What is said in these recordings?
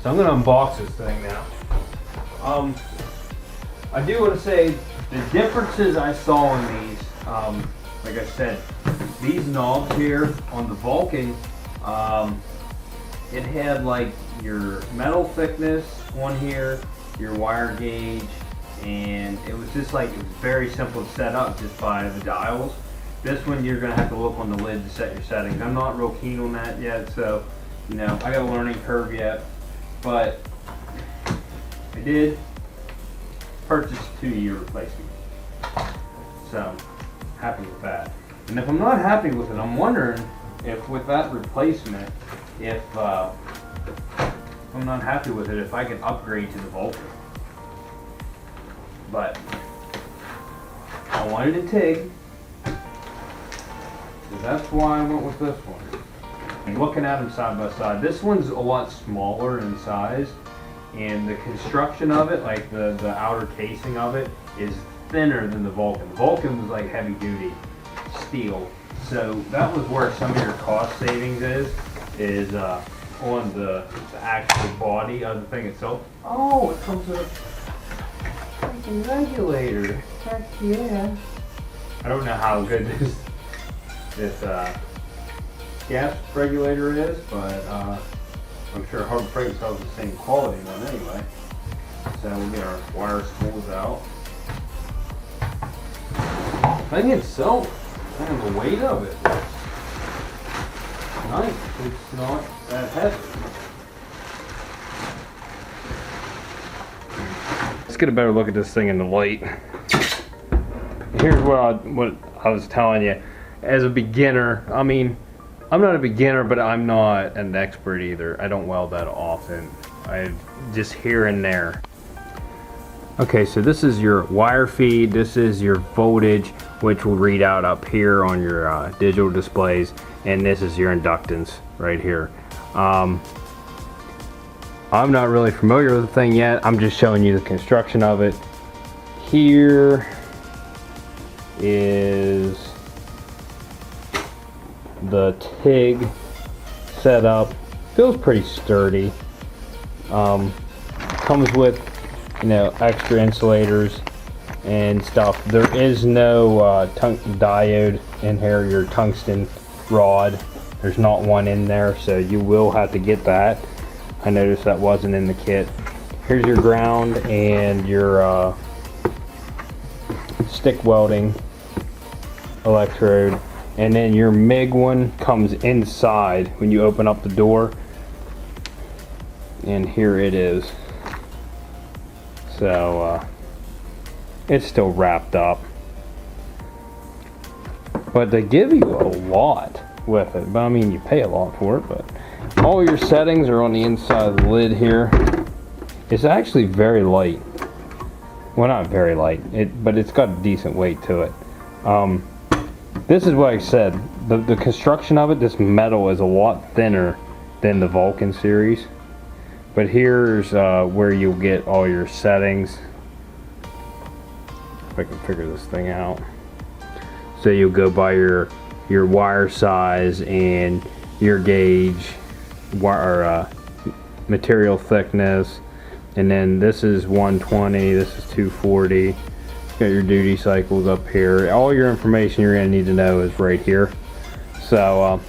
So I'm gonna unbox this thing now. I do want to say the differences I saw in these, like I said, these knobs here on the Vulcan, it had like your metal thickness on here, your wire gauge, and it was just like, it was very simple to set up just by the dials. This one you're gonna have to look on the lid to set your settings. I'm not real keen on that yet, so you know, I got a learning curve yet, but I did purchase a 2-year replacement. So, happy with that. And if I'm not happy with it, I'm wondering if with that replacement, if I'm not happy with it, if I can upgrade to the Vulcan. But I wanted a TIG, so that's why I went with this one. And looking at them side by side, this one's a lot smaller in size, and the construction of it, like the outer casing of it, is thinner than the Vulcan. The Vulcan was like heavy duty steel, so that was where some of your cost savings is on the actual body of the thing itself. Oh, it comes with a freaking regulator. Heck yeah! I don't know how good this gas regulator is, but I'm sure Harbor Freight sells the same quality one anyway. So we'll get our wire spools out. The thing itself, and the weight of it, it's nice. It's not that heavy. Let's get a better look at this thing in the light. Here's what I was telling you. As a beginner, I mean, I'm not a beginner, but I'm not an expert either. I don't weld that often. I just here and there. Okay, so this is your wire feed. This is your voltage, which will read out up here on your digital displays, and this is your inductance right here. I'm not really familiar with the thing yet. I'm just showing you the construction of it. Here is the TIG setup. Feels pretty sturdy. Comes with, you know, extra insulators and stuff. There is no diode in here, your tungsten rod. There's not one in there, so you will have to get that. I noticed that wasn't in the kit. Here's your ground and your stick welding electrode. And then your MIG one comes inside when you open up the door. And here it is. So it's still wrapped up. But they give you a lot with it. But I mean, you pay a lot for it. But all your settings are on the inside of the lid here. It's actually very light. Well, not very light, but it's got a decent weight to it. This is what I said. The construction of it, this metal is a lot thinner than the Vulcan series. But here's where you'll get all your settings. If I can figure this thing out. So you'll go by your wire size and your gauge, wire material thickness, and then this is 120. This is 240. Got your duty cycles up here. All your information you're going to need to know is right here. So,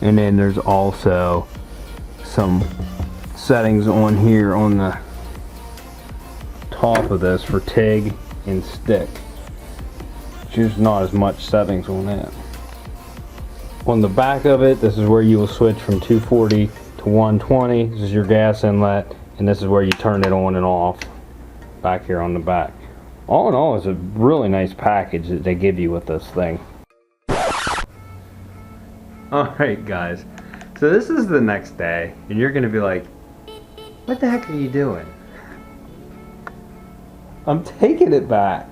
and then there's also some settings on here on the top of this for TIG and stick. There's not as much settings on that. On the back of it, this is where you will switch from 240 to 120. This is your gas inlet, and this is where you turn it on and off. Back here on the back. All in all, it's a really nice package that they give you with this thing. Alright guys, so this is the next day, and you're gonna be like, what the heck are you doing? I'm taking it back.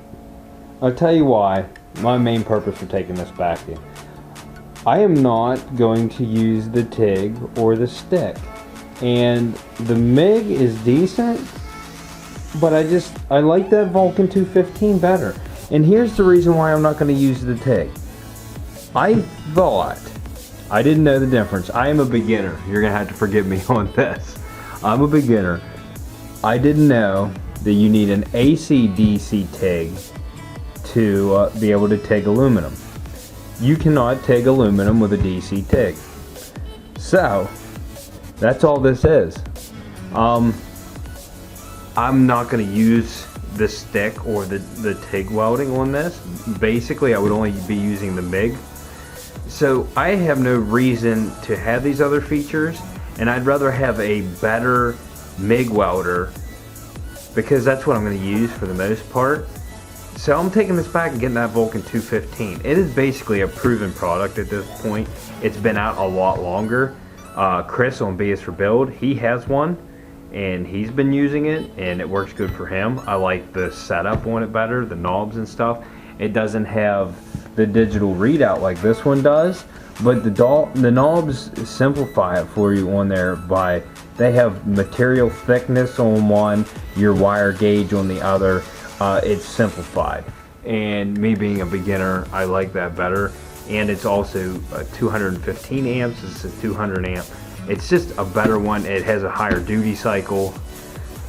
I'll tell you why. My main purpose for taking this back in. I am not going to use the TIG or the stick, and the MIG is decent, but I like that Vulcan 215 better. And here's the reason why I'm not going to use the TIG. I thought I didn't know the difference. I am a beginner. You're gonna have to forgive me on this. I'm a beginner. I didn't know that you need an AC/DC TIG to be able to TIG aluminum. You cannot TIG aluminum with a DC TIG. So, that's all this is. I'm not going to use the stick or the TIG welding on this. Basically, I would only be using the MIG. So, I have no reason to have these other features, and I'd rather have a better MIG welder because that's what I'm going to use for the most part. So I'm taking this back and getting that Vulcan 215. It is basically a proven product at this point. It's been out a lot longer. Chris on B is for Build, he has one and he's been using it and it works good for him. I like the setup on it better, the knobs and stuff. It doesn't have the digital readout like this one does, but the knobs simplify it for you on there by, they have material thickness on one, your wire gauge on the other. It's simplified, and me being a beginner, I like that better. And it's also 215 amps. It's a 200 amp. It's just a better one. It has a higher duty cycle.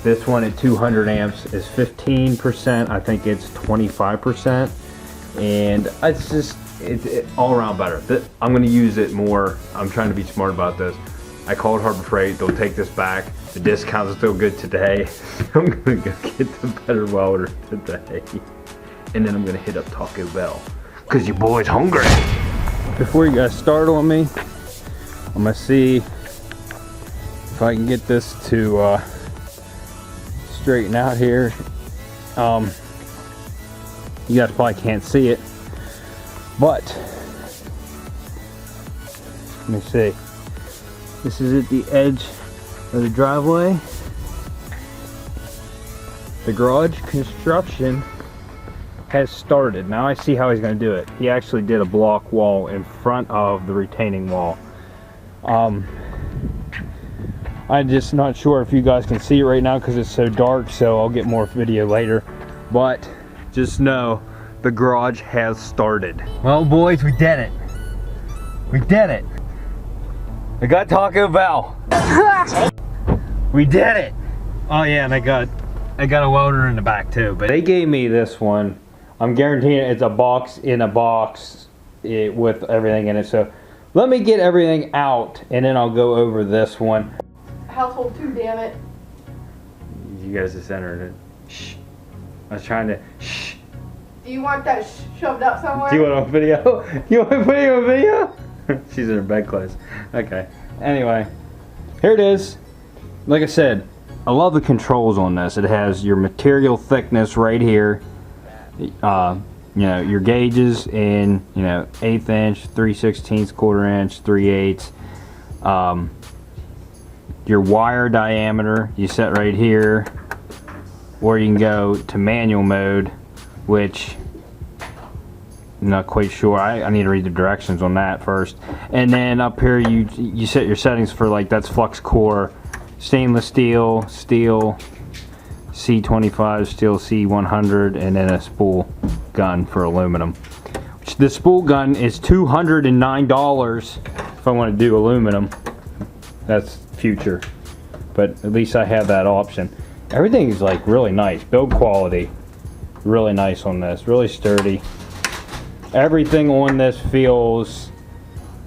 This one at 200 amps is 15%. I think it's 25%, and it's just it's all around better. I'm going to use it more. I'm trying to be smart about this. I called Harbor Freight. They'll take this back. The discounts are still good today. I'm gonna go get the better welder today. And then I'm gonna hit up Taco Bell. Cause your boy's hungry. Before you guys start on me, I'm gonna see if I can get this to straighten out here. You guys probably can't see it, but let me see. This is at the edge of the driveway. The garage construction has started. Now I see how he's going to do it. He actually did a block wall in front of the retaining wall. I'm just not sure if you guys can see it right now because it's so dark, so I'll get more video later. But just know the garage has started. Well, boys, we did it. We did it. I got Taco Bell. We did it. Oh yeah, and I got a welder in the back too. But they gave me this one. I'm guaranteeing it's a box in a box with everything in it. So let me get everything out and then I'll go over this one. Household 2, damn it. You guys just entered it. Shh. I was trying to shh. Do you want that shoved up somewhere? Do you want a video? You want to put you on video? She's in her bed clothes. Okay. Anyway, here it is. Like I said, I love the controls on this. It has your material thickness right here. You know, your gauges in, you know, 1/8 inch, 3/16, 1/4 inch, 3/8. Your wire diameter you set right here, or you can go to manual mode, which I'm not quite sure. I need to read the directions on that first. And then up here you set your settings for, like, that's flux core, stainless steel, steel C25, steel C100, and then a spool gun for aluminum. The spool gun is $209 if I want to do aluminum. That's future, but at least I have that option. Everything is like really nice. Build quality, really nice on this, really sturdy. Everything on this feels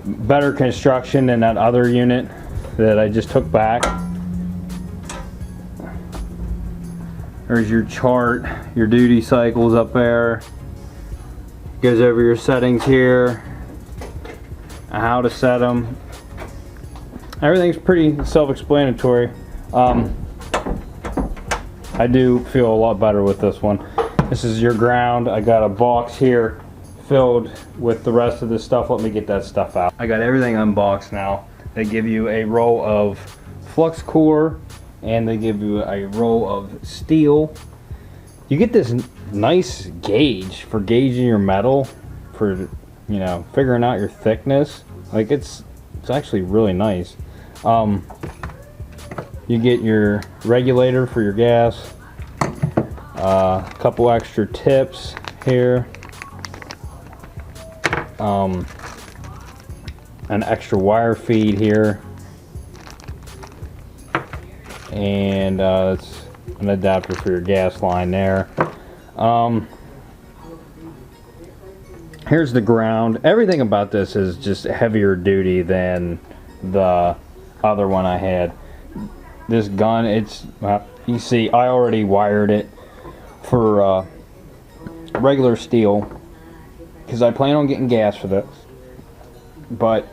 better construction than that other unit that I just took back. There's your chart, your duty cycles up there. Goes over your settings here, how to set them. Everything's pretty self-explanatory. I do feel a lot better with this one. This is your ground. I got a box here filled with the rest of this stuff. Let me get that stuff out. I got everything unboxed now. They give you a roll of flux core and they give you a roll of steel. You get this nice gauge for gauging your metal, for, you know, figuring out your thickness. Like, it's actually really nice. You get your regulator for your gas, a couple extra tips here, an extra wire feed here, and it's an adapter for your gas line there. Here's the ground. Everything about this is just heavier duty than the other one I had. This gun, it's you see I already wired it for regular steel because I plan on getting gas for this, but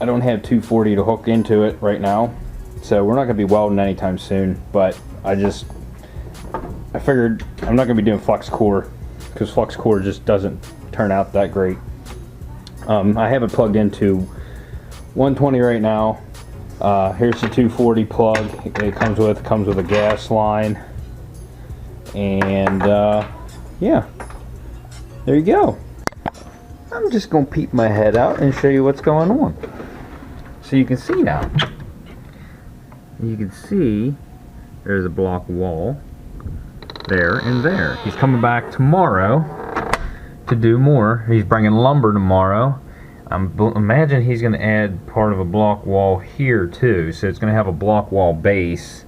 I don't have 240 to hook into it right now, so we're not going to be welding anytime soon. But I figured I'm not going to be doing flux core because flux core just doesn't turn out that great. I have it plugged into 120 right now. Here's the 240 plug. It comes with a gas line, and yeah, there you go. I'm just gonna peep my head out and show you what's going on, so you can see now. You can see there's a block wall there and there. He's coming back tomorrow to do more. He's bringing lumber tomorrow. Imagine he's going to add part of a block wall here too, so it's going to have a block wall base,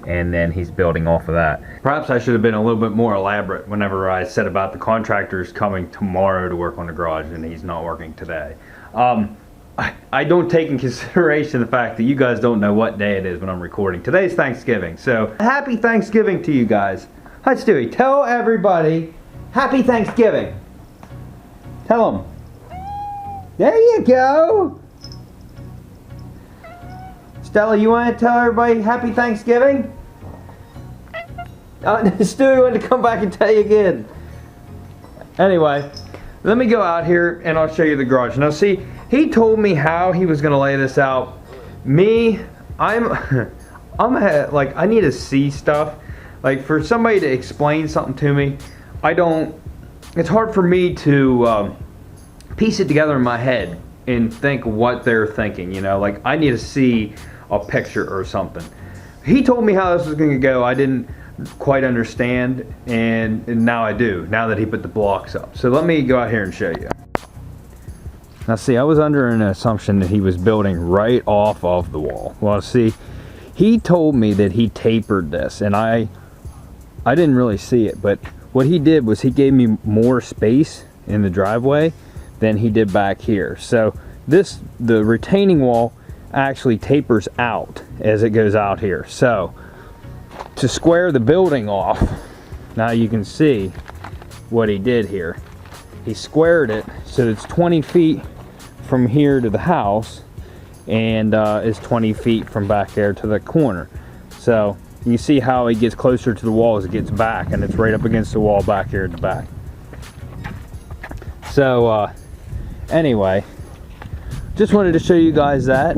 and then he's building off of that. Perhaps I should have been a little bit more elaborate whenever I said about the contractors coming tomorrow to work on the garage, and he's not working today. I don't take in consideration the fact that you guys don't know what day it is when I'm recording. Today's Thanksgiving, so happy Thanksgiving to you guys. Hi Stewie, tell everybody happy Thanksgiving. Tell them. There you go. Stella, you want to tell everybody happy Thanksgiving? Stewie wanted to come back and tell you again. Anyway, let me go out here and I'll show you the garage. Now see, he told me how he was going to lay this out. Me, I'm like, I need to see stuff. Like, for somebody to explain something to me, it's hard for me to piece it together in my head and think what they're thinking, you know? Like, I need to see a picture or something. He told me how this was going to go. I didn't quite understand, and now I do, now that he put the blocks up. So let me go out here and show you. Now see, I was under an assumption that he was building right off of the wall. Well, see, he told me that he tapered this, and I didn't really see it, but what he did was he gave me more space in the driveway than he did back here. So the retaining wall actually tapers out as it goes out here. So to square the building off, now you can see what he did here. He squared it so it's 20 feet from here to the house, and is 20 feet from back there to the corner. So you see how he gets closer to the wall as it gets back, and it's right up against the wall back here at the back. So anyway, just wanted to show you guys that.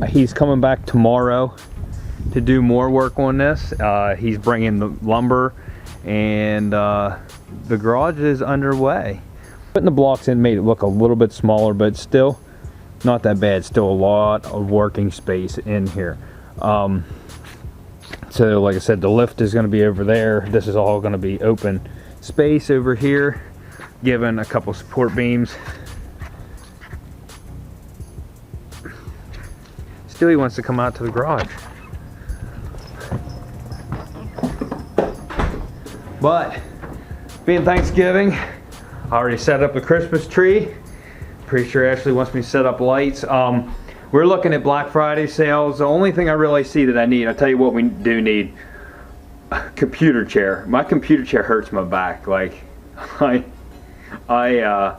He's coming back tomorrow to do more work on this. He's bringing the lumber, and the garage is underway. Putting the blocks in made it look a little bit smaller, but still not that bad. Still a lot of working space in here. So like I said, the lift is going to be over there. This is all going to be open space over here, given a couple support beams. Stewie wants to come out to the garage. But being Thanksgiving, I already set up a Christmas tree. Pretty sure Ashley wants me to set up lights. We're looking at Black Friday sales. The only thing I really see that I need, I'll tell you what we do need, a computer chair. My computer chair hurts my back. Like, I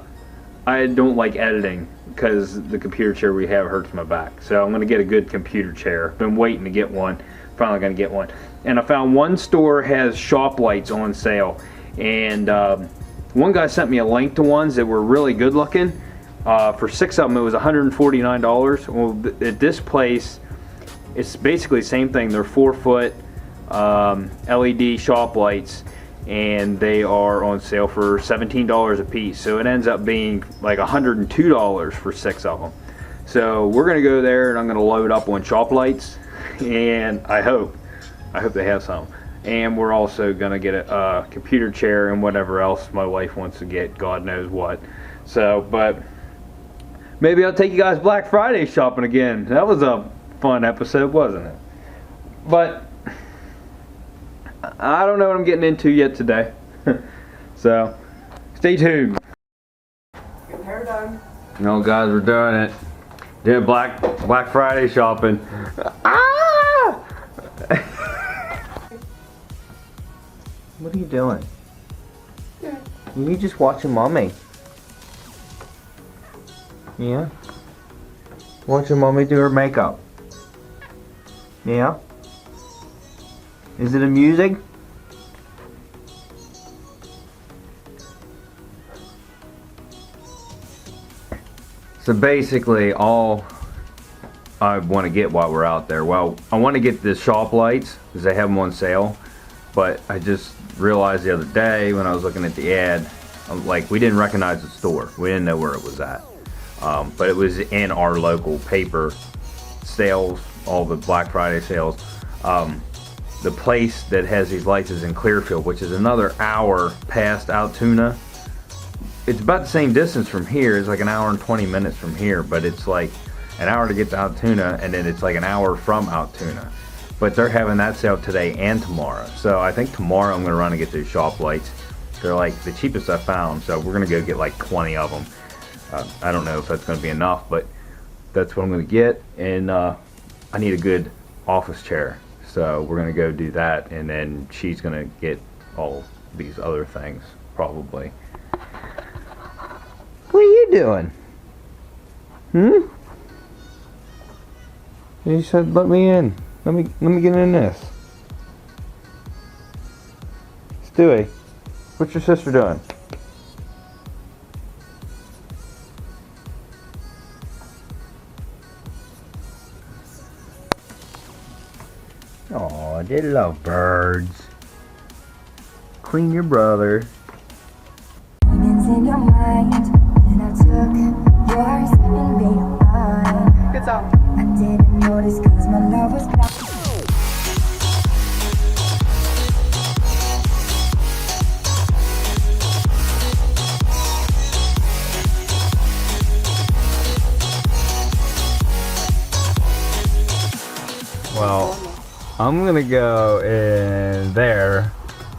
don't like editing because the computer chair we have hurts my back. So I'm gonna get a good computer chair. Been waiting to get one. Finally gonna get one. And I found one store has shop lights on sale, and one guy sent me a link to ones that were really good looking. For 6 of them, it was $149. Well, at this place, it's basically the same thing. They're 4-foot LED shop lights, and they are on sale for $17 a piece. So it ends up being like $102 for 6 of them. So we're gonna go there, and I'm gonna load up on shop lights, and I hope they have some. And we're also gonna get a computer chair and whatever else my wife wants to get, God knows what. So, but maybe I'll take you guys Black Friday shopping again. That was a fun episode, wasn't it? But I don't know what I'm getting into yet today. So stay tuned. Your hair done. No, guys, we're doing it. Doing Black Friday shopping. Ah! What are you doing? Good. You just watching mommy. Yeah? Watching mommy do her makeup. Yeah? Is it amusing? So basically all I want to get while we're out there, well, I want to get the shop lights because they have them on sale, but I just realized the other day when I was looking at the ad, like, we didn't recognize the store. We didn't know where it was at. But it was in our local paper sales, all the Black Friday sales. The place that has these lights is in Clearfield, which is another hour past Altoona. It's about the same distance from here. It's like an hour and 20 minutes from here, but it's like an hour to get to Altoona, and then it's like an hour from Altoona. But they're having that sale today and tomorrow. So I think tomorrow I'm gonna run and get those shop lights. They're like the cheapest I found, so we're gonna go get like 20 of them. I don't know if that's gonna be enough, but that's what I'm gonna get. And I need a good office chair, so we're gonna go do that, and then she's gonna get all these other things probably. What are you doing? You said let me in. Let me get in this. Stewie, what's your sister doing? Oh, they love birds. Clean your brother. Demons in your mind, and I took yours and made mine. Good song. I didn't notice cause my love was blind. Well, I'm gonna go in there,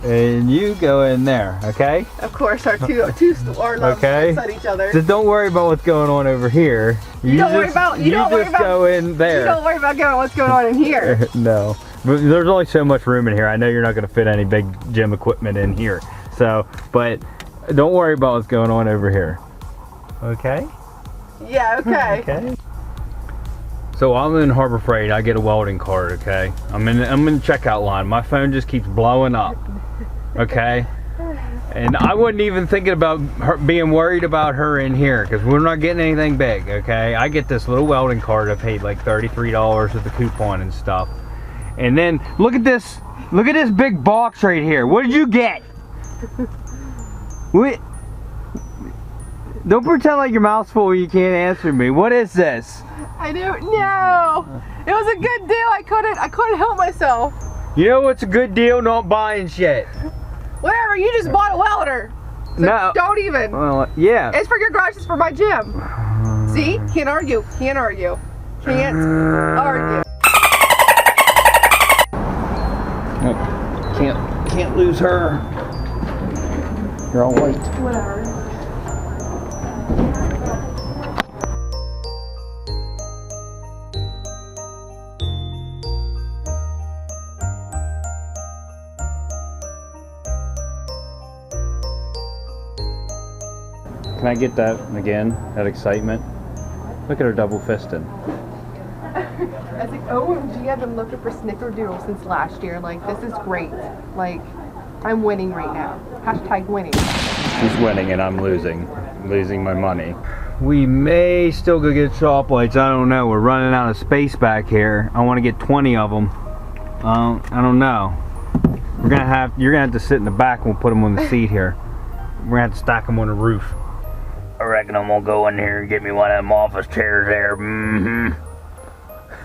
and you go in there, okay? Of course, our two our loves Okay. at each other. Just don't worry about what's going on over here. You don't worry just- about- you don't worry just about- go in there. You don't worry about what's going on in here. No, but there's only so much room in here. I know you're not going to fit any big gym equipment in here. So, but don't worry about what's going on over here. Okay? Yeah, okay. Okay. So I'm in Harbor Freight. I get a welding card. Okay. I'm in the checkout line. My phone just keeps blowing up. Okay. And I wasn't even thinking about her being worried about her in here because we're not getting anything big. Okay. I get this little welding card. I paid like $33 with the coupon and stuff. And then look at this. Look at this big box right here. What did you get? What? Don't pretend like your mouth's full. You can't answer me. What is this? I don't know. It was a good deal. I couldn't help myself. You know what's a good deal? Not buying shit. Whatever. You just bought a welder. So No. don't even. Well, yeah. It's for your garage. It's for my gym. See? Can't argue. Can't argue. Can't argue. Can't lose her. You're all white. Whatever. Can I get that again? That excitement? Look at her double fisting. I was like, OMG, I've been looking for Snickerdoodle since last year. Like, this is great. Like, I'm winning right now. Hashtag winning. She's winning and I'm losing. I'm losing my money. We may still go get shop lights. I don't know. We're running out of space back here. I want to get 20 of them. I don't know. You're gonna have to sit in the back and we'll put them on the seat here. We're gonna have to stack them on the roof. I reckon I'm gonna go in here and get me one of them office chairs there.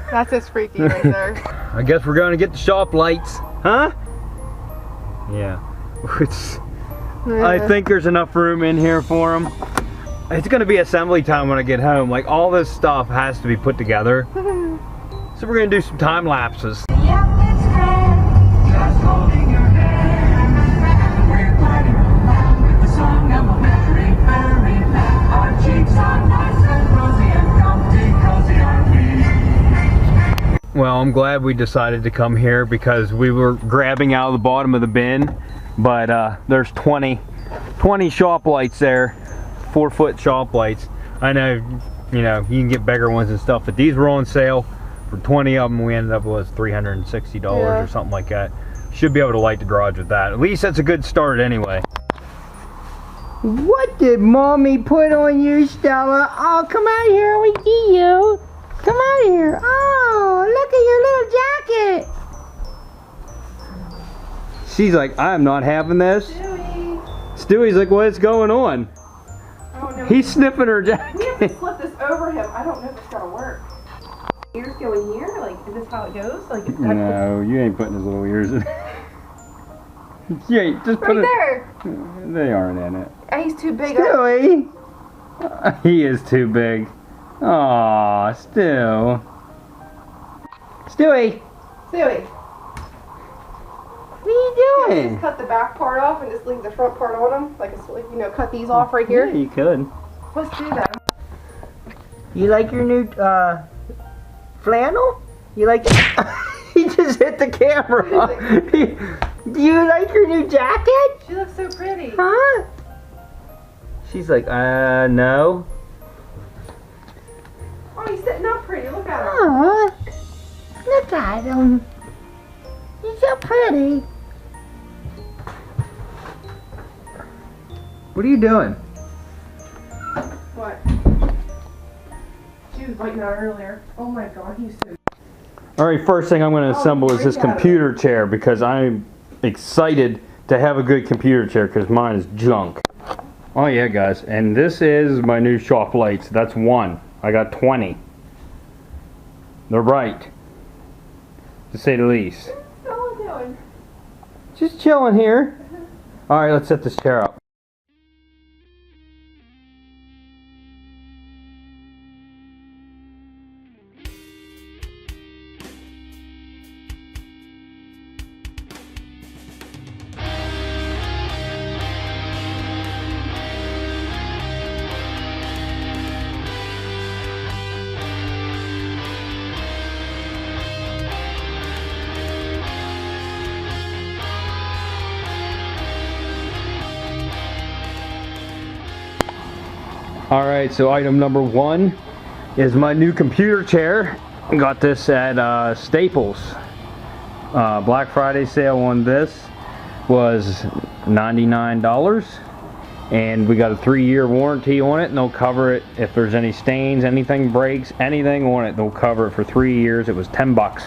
That's just freaky right there. I guess we're gonna get the shop lights, huh? Yeah. I think there's enough room in here for them. it's gonna be assembly time when I get home. Like all this stuff has to be put together. So we're gonna do some time lapses. Yep, it's grand. Just holding your hand. We're gliding along with the song of a merry, merry land. Our cheeks are nice and rosy and comfy, cozy are we. Well, I'm glad we decided to come here because we were grabbing out of the bottom of the bin, but there's 20 shop lights there, 4-foot shop lights. I know, you know, you can get bigger ones and stuff, but these were on sale. For 20 of them, we ended up with $360 or something like that. Should be able to light the garage with that. At least that's a good start anyway. What did mommy put on you, Stella? Oh, come out here, we see you. Come out here. Oh, look at your little jacket. She's like, I'm not having this. Stewie's like, what's going on? I don't know. He's sniffing her We have to jacket. flip this over him. I don't know if it's gonna work. Ears go in here? Like, is this how it goes? Like, it's No, you ain't putting his little ears in. Yeah, just put right it. there. They aren't in it. And he's too big. Stewie. He is too big. Aw, Stu. Stewie, Stewie, what are you can you doing? just cut the back part off and just leave the front part on him? Like, you know, cut these off right here? Yeah, you could. Let's do that. You like your new flannel? You like? He just hit the camera. Do you like your new jacket? She looks so pretty. Huh? She's like, no. Oh, he's sitting up pretty. Look at him. Aw, look at him. He's so pretty. What are you doing? What? She was biting out earlier. Oh my god, he's so... Alright, first thing I'm going to assemble is this computer chair because I'm excited to have a good computer chair because mine is junk. Oh yeah, guys, and this is my new shop lights. That's one. I got 20. They're bright, to say the least. What's Stella doing? Just chilling here. Alright, let's set this chair up. Alright, so item number one is my new computer chair. I got this at Staples. Black Friday sale on this was $99. And we got a 3-year warranty on it, and they'll cover it if there's any stains, anything breaks, anything on it, they'll cover it for 3 years. It was 10 bucks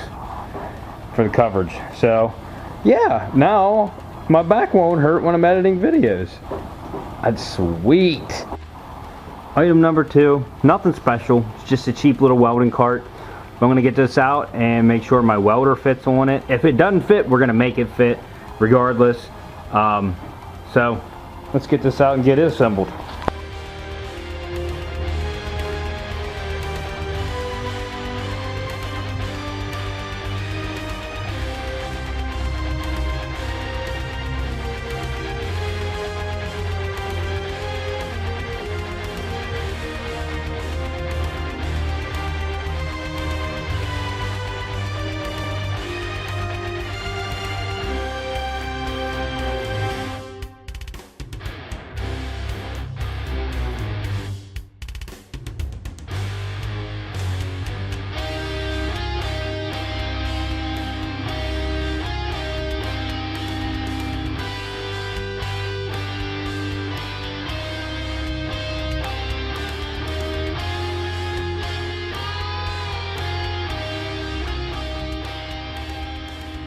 for the coverage. So, yeah, now my back won't hurt when I'm editing videos. That's sweet. Item number two, nothing special, it's just a cheap little welding cart. I'm going to get this out and make sure my welder fits on it. If it doesn't fit, we're going to make it fit regardless. So let's get this out and get it assembled.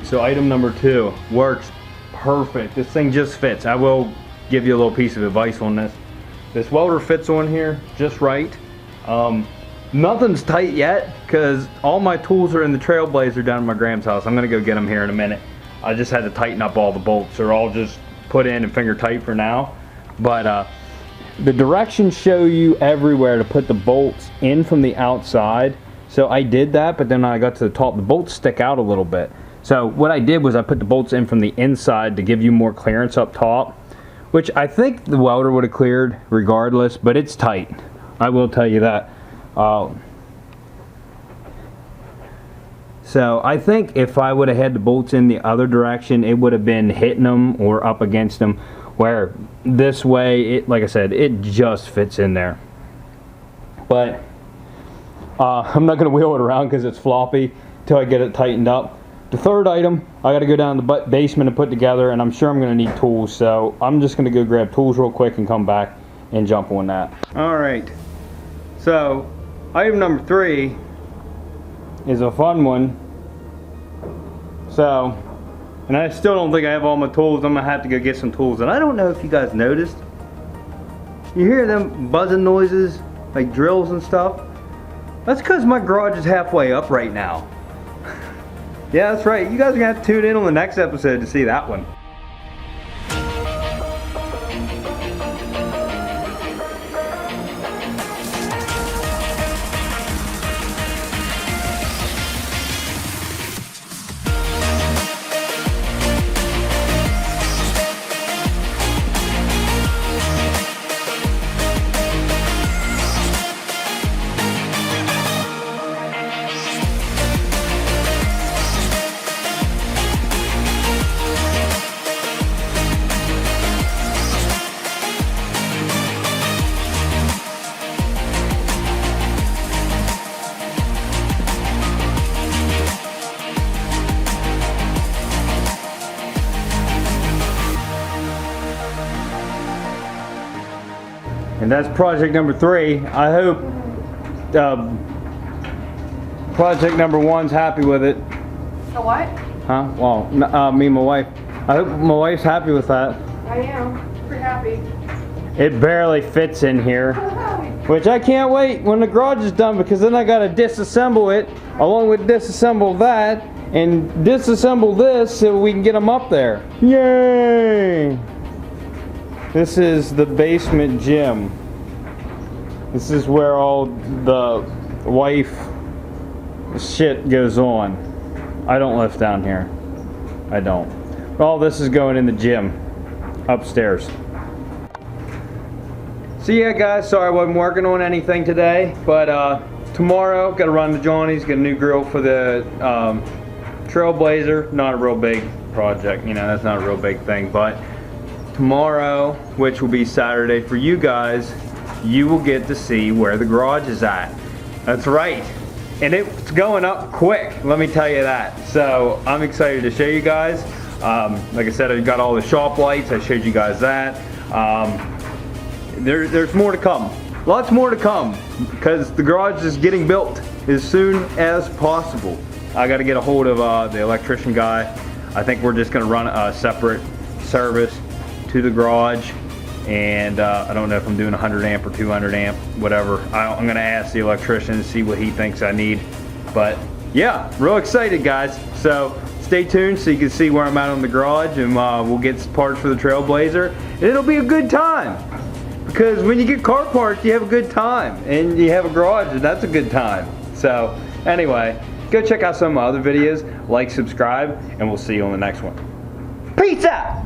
So item number two works perfect. This thing just fits. I will give you a little piece of advice on this. This welder fits on here just right. Nothing's tight yet because all my tools are in the Trailblazer down at my Graham's house. I'm gonna go get them here in a minute. I just had to tighten up all the bolts. They're all just put in and finger tight for now. But the directions show you everywhere to put the bolts in from the outside. So I did that, but then when I got to the top, the bolts stick out a little bit. So what I did was I put the bolts in from the inside to give you more clearance up top, which I think the welder would have cleared regardless, but it's tight. I will tell you that. So I think if I would have had the bolts in the other direction, it would have been hitting them or up against them, where this way, it, like I said, it just fits in there. But I'm not going to wheel it around because it's floppy until I get it tightened up. The third item, I got to go down to the basement and put together, and I'm sure I'm going to need tools, so I'm just going to go grab tools real quick and come back and jump on that. Alright, so item number 3 is a fun one. So, and I still don't think I have all my tools. I'm going to have to go get some tools, and I don't know if you guys noticed. You hear them buzzing noises, like drills and stuff? That's because my garage is halfway up right now. Yeah, that's right. You guys are going to have to tune in on the next episode to see that one. And that's project number 3. I hope project number 1's happy with it. A what? Huh? Well, me and my wife. I hope my wife's happy with that. I am. Pretty happy. It barely fits in here. Which I can't wait when the garage is done, because then I gotta disassemble it along with disassemble that and disassemble this so we can get them up there. Yay! This is the basement gym. This is where all the wife shit goes on. I don't live down here. I don't. All this is going in the gym upstairs. So yeah guys, sorry I wasn't working on anything today, but tomorrow gotta run to Johnny's, get a new grill for the Trailblazer. Not a real big project, you know, that's not a real big thing, but tomorrow, which will be Saturday for you guys, you will get to see where the garage is at. That's right. And it's going up quick, let me tell you that. So I'm excited to show you guys. Like I said, I got all the shop lights, I showed you guys that. There's more to come. Lots more to come, because the garage is getting built as soon as possible. I got to get a hold of the electrician guy. I think we're just going to run a separate service to the garage, and I don't know if I'm doing 100 amp or 200 amp, whatever. I'm going to ask the electrician and see what he thinks I need. But yeah, real excited guys. So stay tuned so you can see where I'm at on the garage, and we'll get parts for the Trailblazer, and it'll be a good time. Because when you get car parts, you have a good time, and you have a garage, and that's a good time. So anyway, go check out some of my other videos, like, subscribe, and we'll see you on the next one. Peace out!